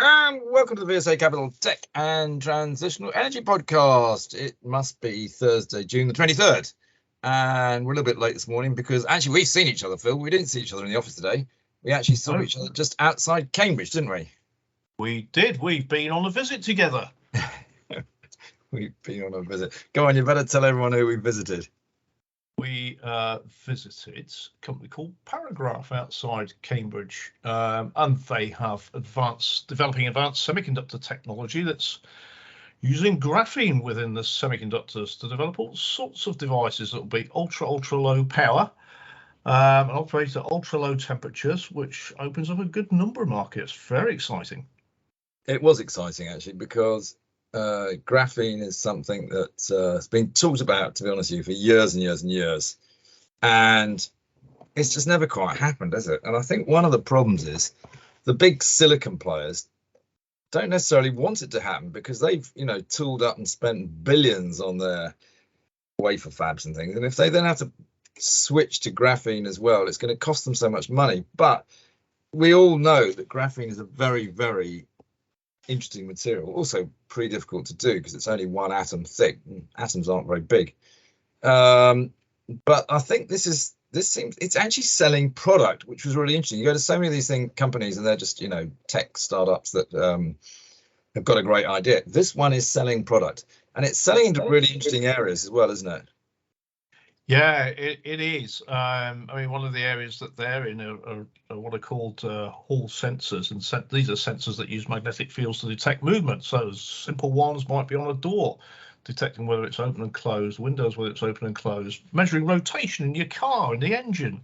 And welcome to the VSA Capital Tech and Transitional Energy Podcast. It must be Thursday, June the 23rd. And we're a little bit late this morning because actually we've seen each other, Phil. We didn't see each other in the office today. We actually saw each other just outside Cambridge, didn't we? We did. We've been on a visit together. We've been on a visit. Go on, you better tell everyone who we visited. We visited a company called Paragraph outside Cambridge, and they have developing advanced semiconductor technology that's using graphene within the semiconductors to develop all sorts of devices that will be ultra low power and operate at ultra low temperatures, which opens up a good number of markets. Very exciting. It was exciting actually because graphene is something that has been talked about, to be honest with you, for years and years and years, and it's just never quite happened, has it? And I think one of the problems is the big silicon players don't necessarily want it to happen because they've, tooled up and spent billions on their wafer fabs and things, and if they then have to switch to graphene as well, it's going to cost them so much money. But we all know that graphene is a very, very interesting material, also pretty difficult to do because it's only one atom thick. Atoms aren't very big, but I think this seems it's actually selling product, which was really interesting. You go to so many of these companies and they're just tech startups that have got a great idea. This one is selling product, and it's selling into really interesting areas as well, isn't it? Yeah, it is. I mean, one of the areas that they're in are what are called Hall sensors, and these are sensors that use magnetic fields to detect movement. So simple ones might be on a door, detecting whether it's open and closed, windows whether it's open and closed, measuring rotation in your car, in the engine,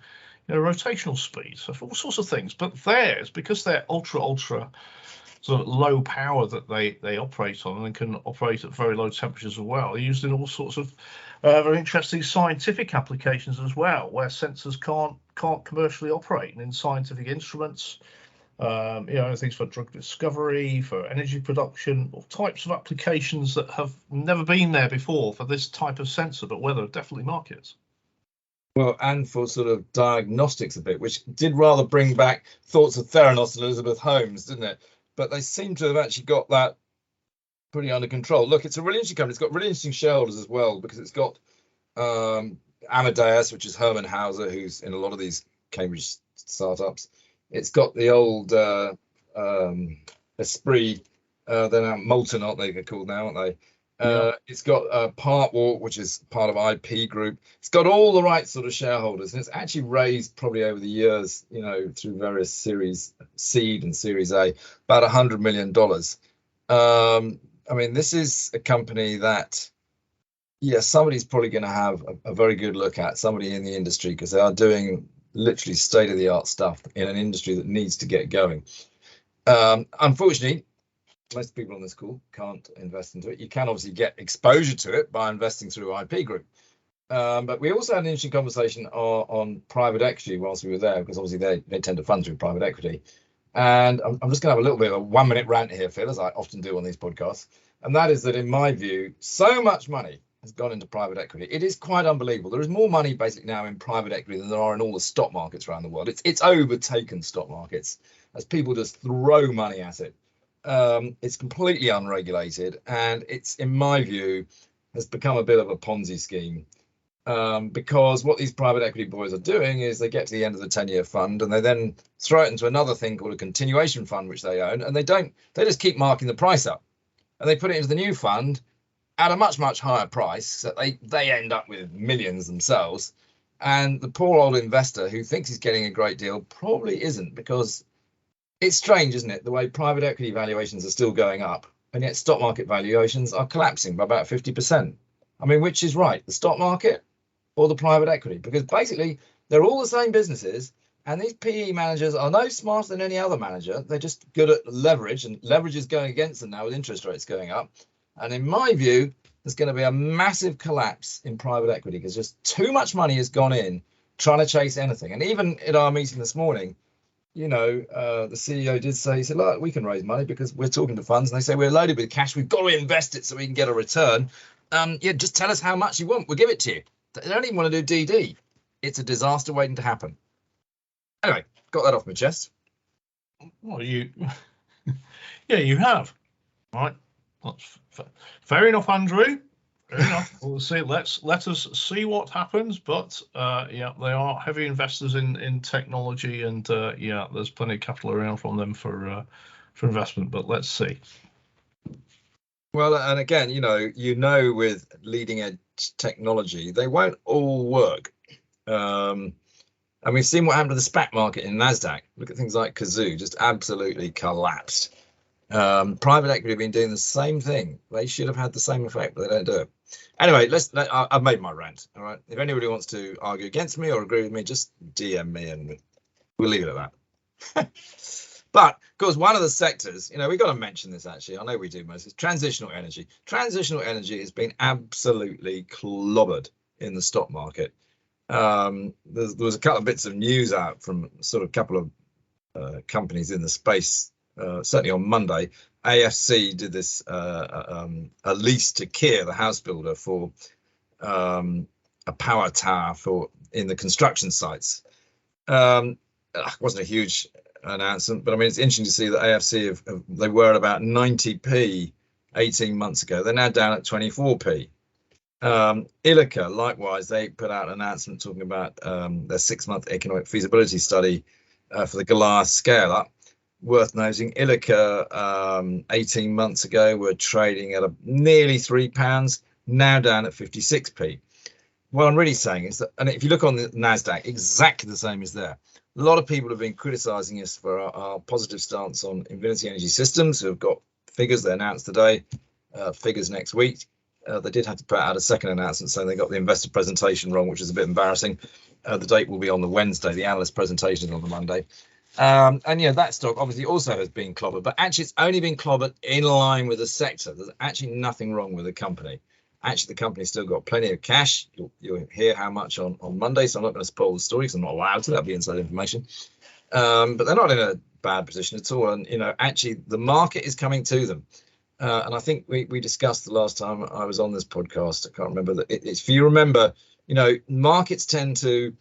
rotational speed, so for all sorts of things. But theirs, because they're ultra sort of low power that they operate on, and can operate at very low temperatures as well, they're used in all sorts of very interesting scientific applications as well, where sensors can't commercially operate, and in scientific instruments, things for drug discovery, for energy production, all types of applications that have never been there before for this type of sensor, but where there are definitely markets. Well, and for sort of diagnostics a bit, which did rather bring back thoughts of Theranos and Elizabeth Holmes, didn't it? But they seem to have actually got that pretty under control. Look, it's a really interesting company. It's got really interesting shareholders as well, because it's got Amadeus, which is Herman Hauser, who's in a lot of these Cambridge startups. It's got the old Esprit, they're now Molten, aren't they? They're called now, aren't they? It's got Partwalk, which is part of IP Group. It's got all the right sort of shareholders, and it's actually raised probably over the years, through various Series Seed and Series A, about $100 million. I mean, this is a company that, somebody's probably going to have a very good look at, somebody in the industry, because they are doing literally state-of-the-art stuff in an industry that needs to get going. Unfortunately, most people on this call can't invest into it. You can obviously get exposure to it by investing through IP Group. But we also had an interesting conversation on private equity whilst we were there, because obviously they tend to fund through private equity. And I'm just going to have a little bit of a 1-minute rant here, Phil, as I often do on these podcasts. And that is that, in my view, so much money has gone into private equity. It is quite unbelievable. There is more money basically now in private equity than there are in all the stock markets around the world. It's overtaken stock markets as people just throw money at it. It's completely unregulated, and it's, in my view, has become a bit of a Ponzi scheme. Because what these private equity boys are doing is they get to the end of the 10-year fund and they then throw it into another thing called a continuation fund, which they own, and they just keep marking the price up, and they put it into the new fund at a much higher price, so they end up with millions themselves, and the poor old investor who thinks he's getting a great deal probably isn't, because it's strange, isn't it, the way private equity valuations are still going up and yet stock market valuations are collapsing by about 50%. I mean, which is right, the stock market or the private equity? Because basically they're all the same businesses, and these PE managers are no smarter than any other manager. They're just good at leverage, and leverage is going against them now with interest rates going up. And in my view, there's going to be a massive collapse in private equity because just too much money has gone in trying to chase anything. And even at our meeting this morning, the CEO did say, he said, look, we can raise money because we're talking to funds and they say we're loaded with cash. We've got to invest it so we can get a return. Just tell us how much you want. We'll give it to you. They don't even want to do DD. It's a disaster waiting to happen. Anyway, got that off my chest. Well, Yeah, you have. Right. That's fair enough, Andrew. Fair enough. We'll see. Let us see what happens. But yeah, they are heavy investors in technology, and yeah, there's plenty of capital around from them for investment. But let's see. Well, and again, with leading edge technology, they won't all work. And we've seen what happened to the SPAC market in NASDAQ. Look at things like Kazoo, just absolutely collapsed. Private equity have been doing the same thing. They should have had the same effect, but they don't do it. Anyway, I've made my rant. All right. If anybody wants to argue against me or agree with me, just DM me and we'll leave it at that. But of course, one of the sectors, we've got to mention this actually. I know we do most. It's transitional energy. Transitional energy has been absolutely clobbered in the stock market. There was a couple of bits of news out from sort of a couple of companies in the space. Certainly on Monday, AFC did this a lease to Kier, the house builder, for a power tower in the construction sites. It wasn't a huge announcement, but I mean it's interesting to see that AFC they were at about 90p 18 months ago. They're now down at 24p. Ilika, likewise, they put out an announcement talking about their 6-month economic feasibility study for the Goliath scale-up. Worth noting, Ilika 18 months ago were trading at nearly £3, now down at 56p. What I'm really saying is that, and if you look on the NASDAQ, exactly the same is there. A lot of people have been criticizing us for our positive stance on Invinity Energy Systems, who have got figures they announced today, figures next week. They did have to put out a second announcement saying they got the investor presentation wrong, which is a bit embarrassing. The date will be on the Wednesday. The analyst presentation is on the Monday. And yeah, that stock obviously also has been clobbered, but actually it's only been clobbered in line with the sector. There's actually nothing wrong with the company. Actually, the company's still got plenty of cash. You'll hear how much on Monday, so I'm not going to spoil the story because I'm not allowed to. That'll be inside information. But they're not in a bad position at all. And, actually the market is coming to them. And I think we discussed the last time I was on this podcast. I can't remember that. If you remember, markets tend to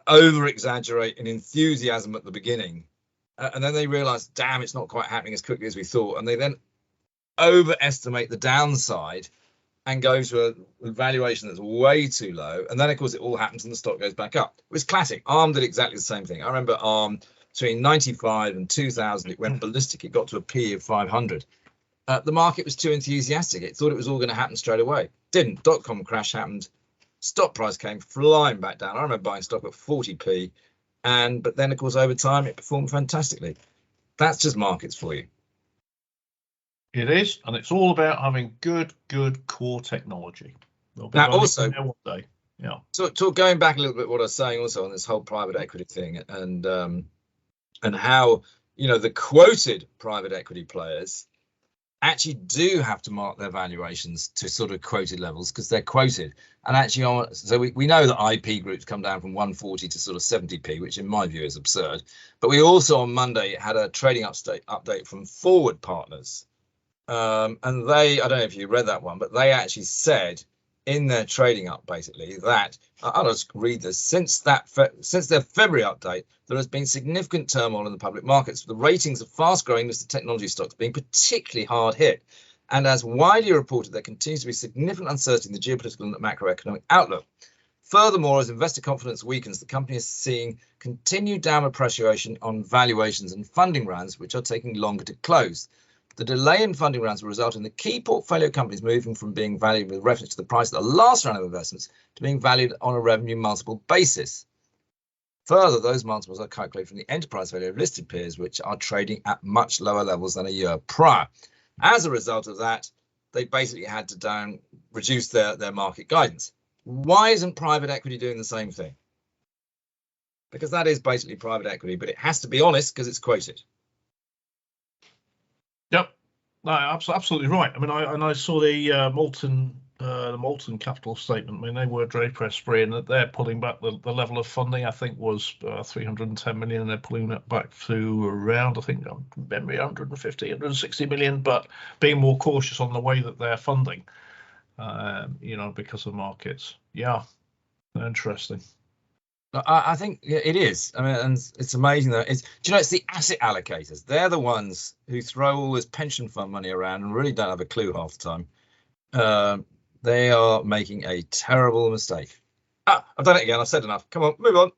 over exaggerate in enthusiasm at the beginning, and then they realize, damn, it's not quite happening as quickly as we thought, and they then overestimate the downside and go to a valuation that's way too low, and then of course it all happens and the stock goes back up. It was classic. ARM did exactly the same thing. I remember ARM between 95 and 2000, it went ballistic. It got to a P of 500. The market was too enthusiastic. It thought it was all going to happen straight away. Didn't. .com crash happened. Stock price came flying back down. I remember buying stock at 40p, but then of course over time it performed fantastically. That's just markets for you. It is, and it's all about having good core technology. Now also, one day. Yeah. So going back a little bit, what I was saying also on this whole private equity thing, and how the quoted private equity players actually do have to mark their valuations to sort of quoted levels because they're quoted. And actually, so we know that IP groups come down from 140 to sort of 70p, which in my view is absurd. But we also on Monday had a trading update from Forward Partners. And they, I don't know if you read that one, but they actually said in their trading up basically that, I'll just read this, since their February update, there has been significant turmoil in the public markets, with the ratings of fast-growing listed technology stocks being particularly hard hit. And as widely reported, there continues to be significant uncertainty in the geopolitical and macroeconomic outlook. Furthermore, as investor confidence weakens, the company is seeing continued downward pressure on valuations and funding rounds, which are taking longer to close. The delay in funding rounds will result in the key portfolio companies moving from being valued with reference to the price of the last round of investments to being valued on a revenue multiple basis. Further, those multiples are calculated from the enterprise value of listed peers, which are trading at much lower levels than a year prior. As a result of that, they basically had to reduce their market guidance. Why isn't private equity doing the same thing? Because that is basically private equity, but it has to be honest because it's quoted. Yep, no, absolutely right. I mean, I saw the Molten Capital statement. I mean, they were Draper Esprit, and they're pulling back the level of funding. I think was 310 million, and they're pulling that back to around, I think, memory 150, 160 million, but being more cautious on the way that they're funding, because of markets. Yeah, interesting. I think it is. I mean, and it's amazing that it's the asset allocators. They're the ones who throw all this pension fund money around and really don't have a clue half the time. They are making a terrible mistake. I've done it again. I've said enough. Come on, move on.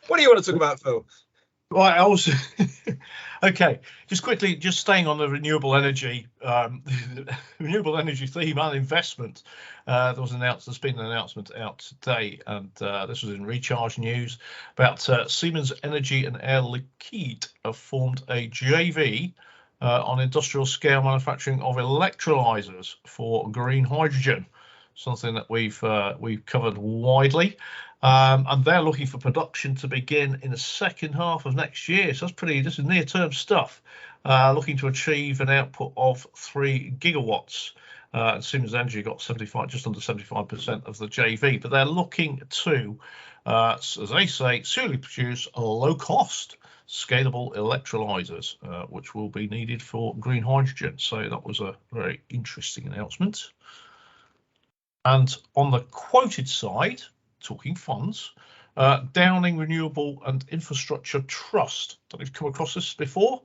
What do you want to talk about, Phil? Right, I was okay. Just quickly, just staying on the renewable energy theme and investment. There's been an announcement out today, and this was in Recharge News about Siemens Energy and Air Liquide have formed a JV on industrial scale manufacturing of electrolyzers for green hydrogen, something that we've covered widely. And they're looking for production to begin in the second half of next year. So this is near-term stuff. Looking to achieve an output of 3 gigawatts. Siemens Energy got just under 75% of the JV, but they're looking to, as they say, solely produce low-cost, scalable electrolyzers, which will be needed for green hydrogen. So that was a very interesting announcement. And on the quoted side, talking funds, Downing Renewable and Infrastructure Trust. Don't know if you've come across this before.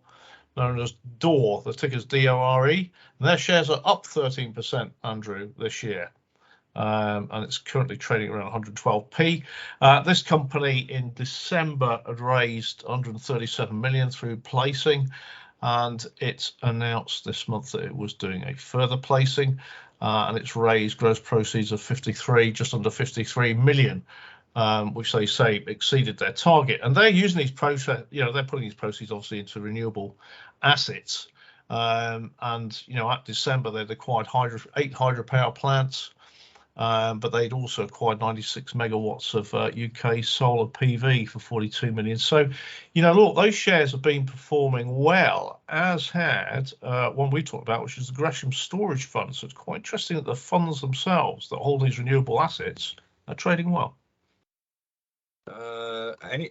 Known as DORE, the ticker's DORE. And their shares are up 13%, Andrew, this year. And it's currently trading around 112p. This company in December had raised 137 million through placing, and it's announced this month that it was doing a further placing, and it's raised gross proceeds of just under 53 million, which they say exceeded their target. And they're using these they're putting these proceeds obviously into renewable assets. And at December they'd acquired 8 hydropower plants. But they'd also acquired 96 megawatts of UK solar PV for 42 million. So, look, those shares have been performing well, as had one we talked about, which is the Gresham Storage Fund. So it's quite interesting that the funds themselves that hold these renewable assets are trading well.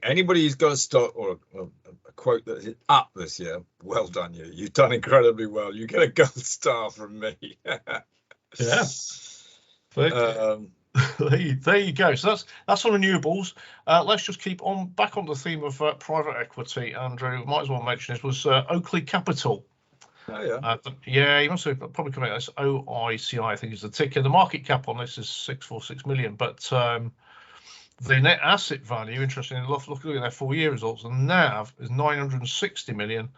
Anybody who's got a stock or a quote that is up this year, well done you. You've done incredibly well. You get a gold star from me. Yeah. There you go. So that's on renewables. Let's just keep on back on the theme of private equity. Andrew, might as well mention this was Oakley Capital. Oh yeah. You must have probably come out as OICI, I think is the ticker. The market cap on this is 646 million, but the net asset value, interestingly enough, looking at their full-year results, the NAV is 960 million.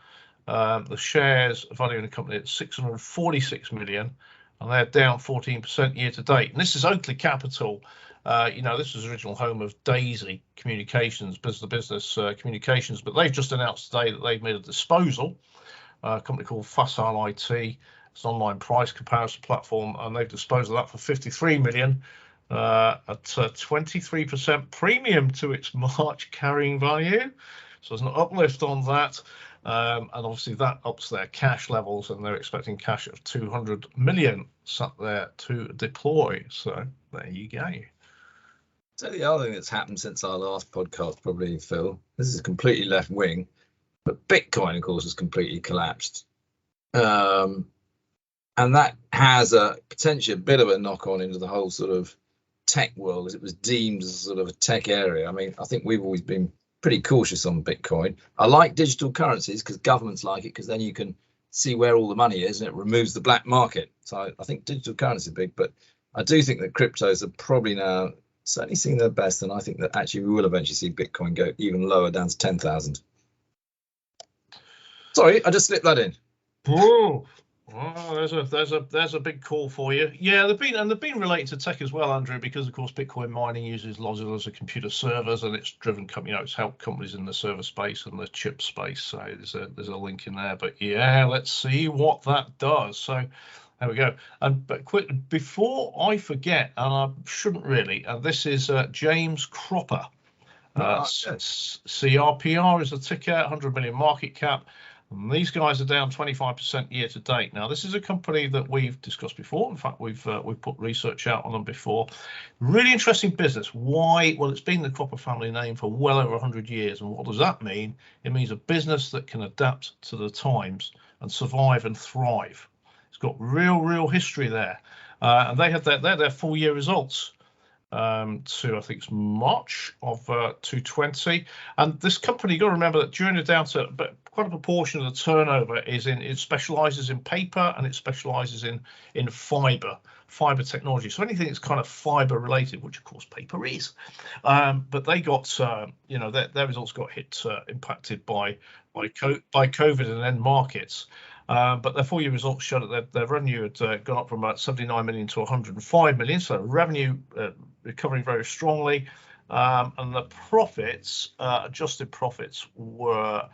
The shares valuing the company at 646 million. And they're down 14% year to date. And this is Oakley Capital. This was the original home of Daisy Communications, business-to-business communications. But they've just announced today that they've made a disposal. A company called Facile IT. It's an online price comparison platform, and they've disposed of that for 53 million at 23% premium to its March carrying value. So there's an uplift on that. And obviously that ups their cash levels, and they're expecting cash of 200 million sat there to deploy. So there you go. So the other thing that's happened since our last podcast, probably, Phil, this is completely left wing, but Bitcoin, of course, has completely collapsed. And that has potentially a bit of a knock on into the whole sort of tech world, as it was deemed as sort of a tech area. I mean, I think we've always been pretty cautious on Bitcoin. I like digital currencies because governments like it, because then you can see where all the money is and it removes the black market. So I think digital currency is big, but I do think that cryptos are probably now certainly seeing their best, and I think that actually we will eventually see Bitcoin go even lower, down to 10,000. Sorry, I just slipped that in. Oh, there's a big call for you. Yeah, they've been related to tech as well, Andrew, because of course Bitcoin mining uses lots of computer servers, and it's driven it's helped companies in the server space and the chip space. So there's a link in there. But yeah, let's see what that does. So there we go. But quick, before I forget, and I shouldn't really, and this is James Cropper. CRPR is a ticker, 100 million market cap. And these guys are down 25% year to date. Now, this is a company that we've discussed before. In fact, we've put research out on them before. Really interesting business. Why? Well, it's been the Cropper family name for well over 100 years. And what does that mean? It means a business that can adapt to the times and survive and thrive. It's got real history there. And they had their full year results to, I think it's March of 2020. And this company, you got to remember that during the downturn, but quite a proportion of the turnover is in, it specializes in paper and it specializes in fiber technology. So anything that's kind of fiber related, which of course paper is. But they got, their results got impacted by COVID and end markets. But their full year results showed that their revenue had gone up from about 79 million to 105 million. So revenue recovering very strongly. And the profits, adjusted profits, were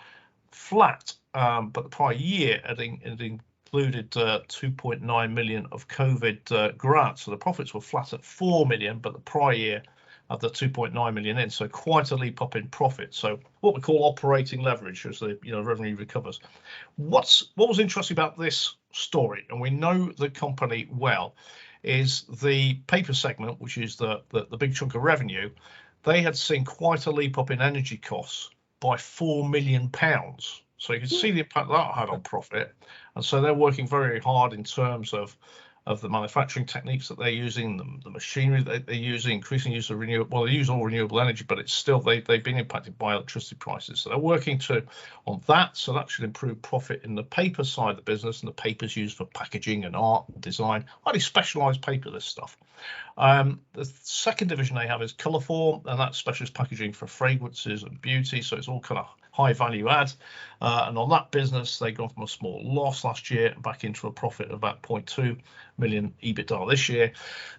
flat. But the prior year had included 2.9 million of COVID grants. So the profits were flat at 4 million, but the prior year had the 2.9 million in. So quite a leap up in profit. So what we call operating leverage as the revenue recovers. What was interesting about this story, and we know the company well, is the paper segment, which is the big chunk of revenue. They had seen quite a leap up in energy costs by £4 million. So you can see the impact that had on profit. And so they're working very hard in terms of the manufacturing techniques that they're using, the machinery that they're using, increasing use of renewable. Well, they use all renewable energy, but it's still they've been impacted by electricity prices. So they're working on that. So that should improve profit in the paper side of the business, and the paper's used for packaging and art and design. Highly specialised paper, this stuff. The second division they have is Colourform, and that's specialist packaging for fragrances and beauty. So it's all kind of high value add. And on that business, they've gone from a small loss last year back into a profit of about 0.2 million EBITDA this year.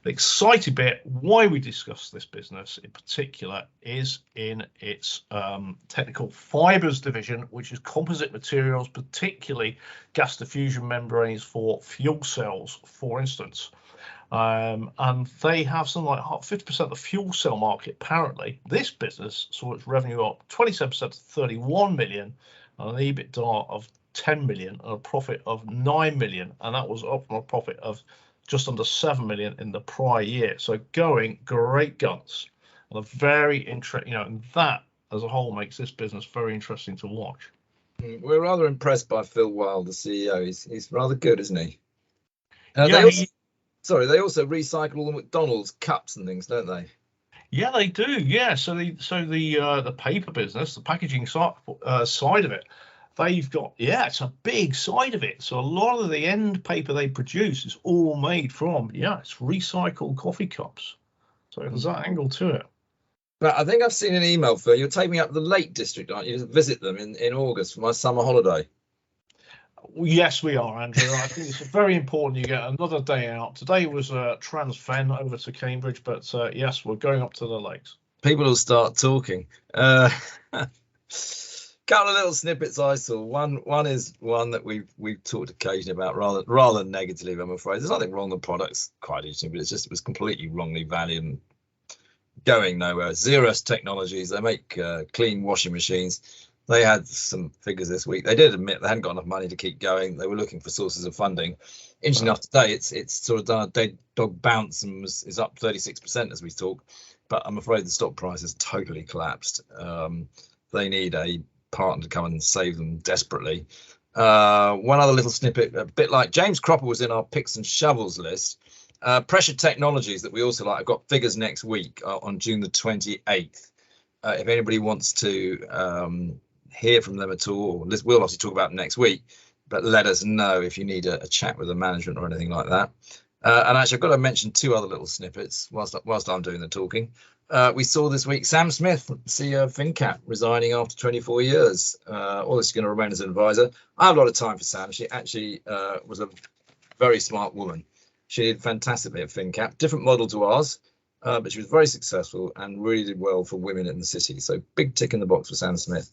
The exciting bit, why we discuss this business in particular, is in its technical fibres division, which is composite materials, particularly gas diffusion membranes for fuel cells, for instance. And they have something like 50% of the fuel cell market. Apparently, this business saw its revenue up 27% to 31 million, and an EBITDA of 10 million, and a profit of 9 million, and that was up from a profit of just under 7 million in the prior year. So going great guns, and a very interesting, and that as a whole makes this business very interesting to watch. We're rather impressed by Phil Wild, the CEO. He's rather good, isn't he? They also recycle all the McDonald's cups and things, don't they? Yeah, they do. Yeah, so the paper business, the packaging side of it, they've got, it's a big side of it. So a lot of the end paper they produce is all made from, it's recycled coffee cups. So there's that angle to it. But I think I've seen an email, Phil. You're taking me up to the Lake District, aren't you, to visit them in August for my summer holiday? Yes, we are, Andrew. I think it's very important you get another day out. Today was Transfen over to Cambridge, but yes, we're going up to the lakes. People will start talking. Couple of little snippets I saw. One is one that we've talked occasionally about rather negatively, I'm afraid. There's nothing wrong with the products, quite interesting, but it was completely wrongly valued and going nowhere. Xeros Technologies, they make clean washing machines. They had some figures this week. They did admit they hadn't got enough money to keep going. They were looking for sources of funding. Interesting enough, today it's sort of done a dead dog bounce and is up 36% as we talk. But I'm afraid the stock price has totally collapsed. They need a partner to come and save them desperately. One other little snippet, a bit like James Cropper was in our picks and shovels list. Pressure Technologies that we also like. I've got figures next week on June the 28th. If anybody wants to hear from them at all, we'll obviously talk about next week, but let us know if you need a chat with the management or anything like that. And actually, I've got to mention two other little snippets whilst I'm doing the talking. We saw this week Sam Smith, CEO of FinCap, resigning after 24 years. All this is going to remain as an advisor. I have a lot of time for Sam. She actually was a very smart woman. She did fantastically at FinCap, different model to ours. But she was very successful and really did well for women in the city. So big tick in the box for Sam Smith.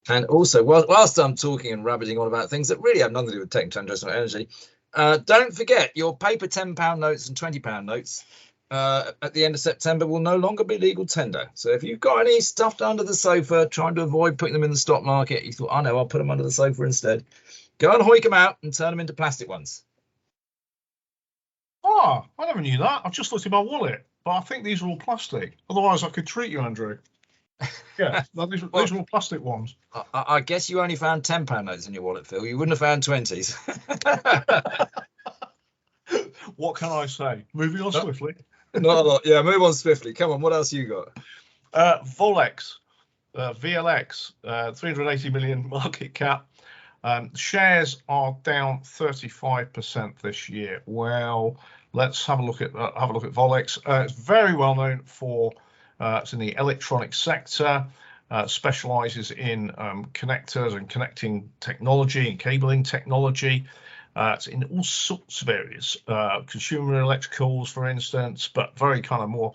And also, whilst I'm talking and rabbiting on about things that really have nothing to do with tech and transitional energy, don't forget your paper £10 notes and £20 notes at the end of September will no longer be legal tender. So if you've got any stuffed under the sofa, trying to avoid putting them in the stock market, you thought, I'll put them under the sofa instead. Go and hoik them out and turn them into plastic ones. Oh, I never knew that. I've just looked at my wallet, but I think these are all plastic. Otherwise, I could treat you, Andrew. Yeah, these are all plastic ones. I guess you only found £10 notes in your wallet, Phil. You wouldn't have found 20s. What can I say? Moving on swiftly. Not a lot. Yeah, move on swiftly. Come on, what else you got? Volex, VLX, 380 million market cap. Shares are down 35% this year. Well, let's have a look at Volex. It's very well known for it's in the electronic sector. Specializes in connectors and connecting technology and cabling technology. It's in all sorts of areas, consumer electricals, for instance, but very kind of more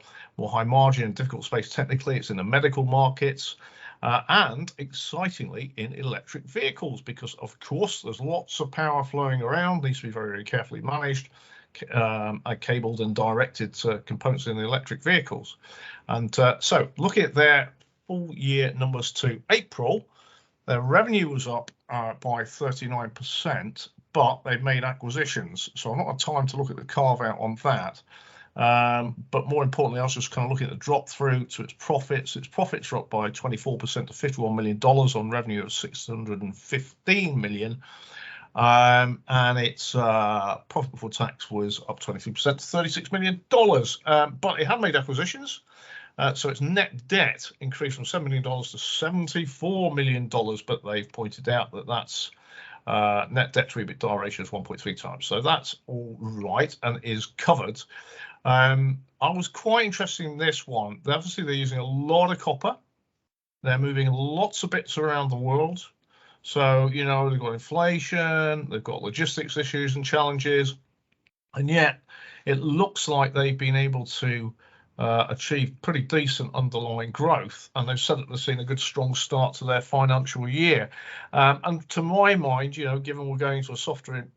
high margin and difficult space technically. It's in the medical markets. And excitingly in electric vehicles, because of course there's lots of power flowing around, needs to be very, very carefully managed, cabled and directed to components in the electric vehicles. And so looking at their full year numbers to April, their revenue was up by 39%, but they've made acquisitions. So I've not had time to look at the carve out on that. But more importantly, I was just kind of looking at the drop through to its profits. Its profits are up by 24% to $51 million on revenue of $615 million. And its profit before tax was up 23% to $36 million. But it had made acquisitions. So its net debt increased from $7 million to $74 million. But they've pointed out that that's net debt to EBITDA ratio is 1.3 times. So that's all right and is covered. I was quite interested in this one. Obviously, they're using a lot of copper. They're moving lots of bits around the world. So, you know, they've got inflation, they've got logistics issues and challenges. And yet it looks like they've been able to achieve pretty decent underlying growth. And they've said that they've seen a good, strong start to their financial year. And to my mind, you know, given we're going to a softer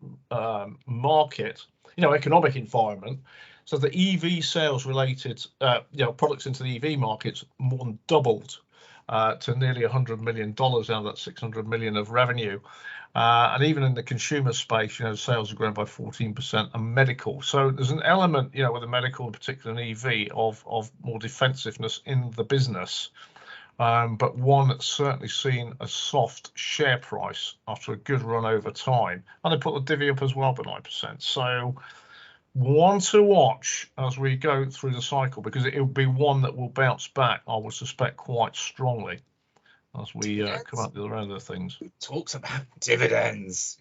market, you know, economic environment, so the EV sales related, you know, products into the EV markets more than doubled to nearly $100 million out of that $600 million of revenue. And even in the consumer space, you know, sales have grown by 14% and medical. So there's an element, you know, with the medical, in particular in EV, of more defensiveness in the business. But one that's certainly seen a soft share price after a good run over time. And they put the divvy up as well by 9%. So one to watch as we go through the cycle, because it will be one that will bounce back, I would suspect, quite strongly as we come out the other end of things. Who talks about dividends?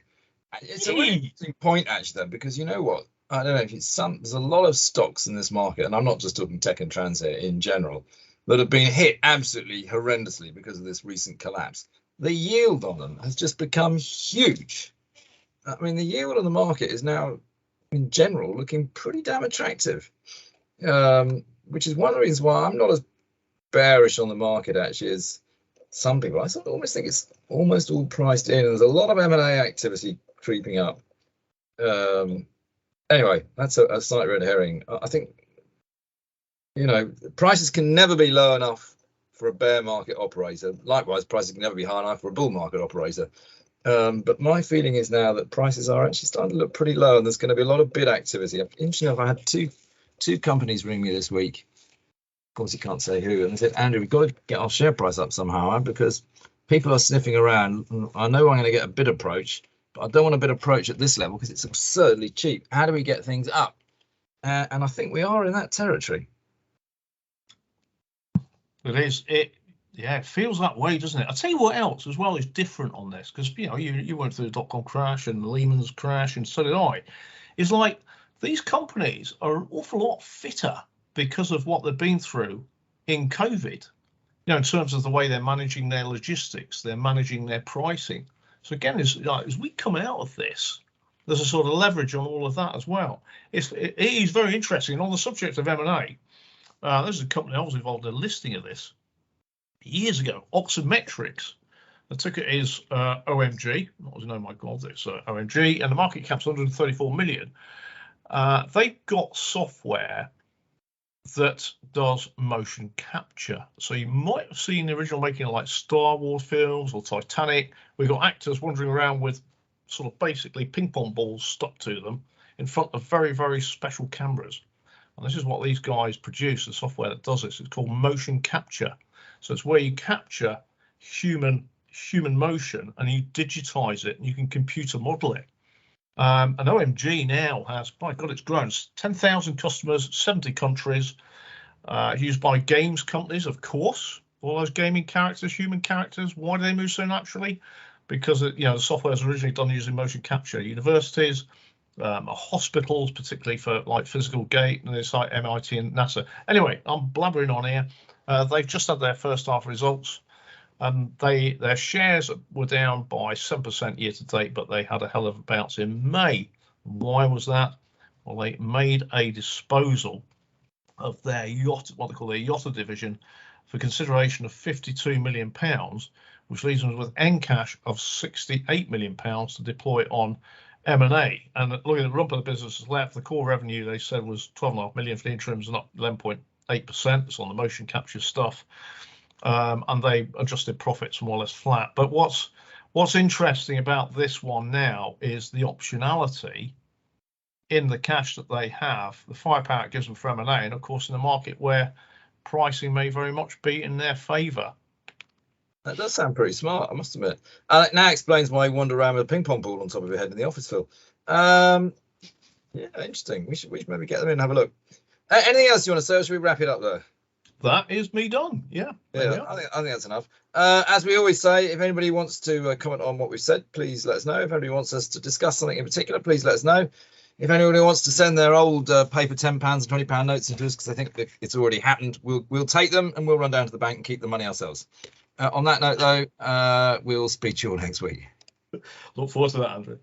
It's a really interesting point, actually, though, because you know what? I don't know if it's there's a lot of stocks in this market, and I'm not just talking tech and trans here in general, that have been hit absolutely horrendously because of this recent collapse. The yield on them has just become huge. I mean, the yield on the market is now, in general, looking pretty damn attractive, which is one of the reasons why I'm not as bearish on the market, actually, as some people. I almost think it's almost all priced in. There's a lot of M&A activity creeping up. Anyway, that's a slight red herring. I think, you know, prices can never be low enough for a bear market operator. Likewise, prices can never be high enough for a bull market operator. But my feeling is now that prices are actually starting to look pretty low, and there's going to be a lot of bid activity. Interesting enough, I had two companies ring me this week. Of course, you can't say who, and they said, Andrew, we've got to get our share price up somehow, because people are sniffing around. I know I'm going to get a bid approach, but I don't want a bid approach at this level because it's absurdly cheap. How do we get things up? And I think we are in that territory. It is. Yeah, it feels that way, doesn't it? I'll tell you what else as well is different on this, because, you know, you went through the dot-com crash and Lehman's crash, and so did I. It's like these companies are an awful lot fitter because of what they've been through in COVID, you know, in terms of the way they're managing their logistics, they're managing their pricing. So again, as we come out of this, there's a sort of leverage on all of that as well. It is very interesting. And on the subject of M&A, there's a company I was involved in a listing of this years ago, Oximetrics. The ticker is OMG. Oh my God, it's OMG, and the market cap's 134 million. They've got software that does motion capture. So you might have seen the original making of like Star Wars films or Titanic. We've got actors wandering around with sort of basically ping pong balls stuck to them in front of very, very special cameras. And this is what these guys produce, the software that does this. It's called motion capture. So it's where you capture human motion and you digitize it and you can computer model it. And OMG now has, by God, it's grown. 10,000 customers, 70 countries, used by games companies, of course. All those gaming characters, human characters. Why do they move so naturally? Because the software was originally done using motion capture. Universities, hospitals, particularly for like physical gate, and it's like MIT and NASA. Anyway, I'm blabbering on here. They've just had their first half results. Their shares were down by 7% year to date, but they had a hell of a bounce in May. Why was that? Well, they made a disposal of their yacht, what they call their yacht division, for consideration of £52 million, which leaves them with Encash of £68 million to deploy on M&A. And looking at the rump of the business is left, the core revenue they said was 12.5 million for the interims and up 11.8%. It's on the motion capture stuff. And they adjusted profits more or less flat. But what's interesting about this one now is the optionality in the cash that they have, the firepower it gives them for M&A, and of course in a market where pricing may very much be in their favour. That does sound pretty smart, I must admit. It now explains why you wander around with a ping pong ball on top of your head in the office, Phil. Yeah, interesting. We should maybe get them in and have a look. Anything else you want to say, or should we wrap it up there? That is me done. Yeah. I think that's enough. As we always say, if anybody wants to comment on what we've said, please let us know. If anybody wants us to discuss something in particular, please let us know. If anybody wants to send their old paper £10 and £20 notes into us because they think it's already happened, we'll take them and we'll run down to the bank and keep the money ourselves. On that note, though, we'll speak to you all next week. Look forward to that, Andrew.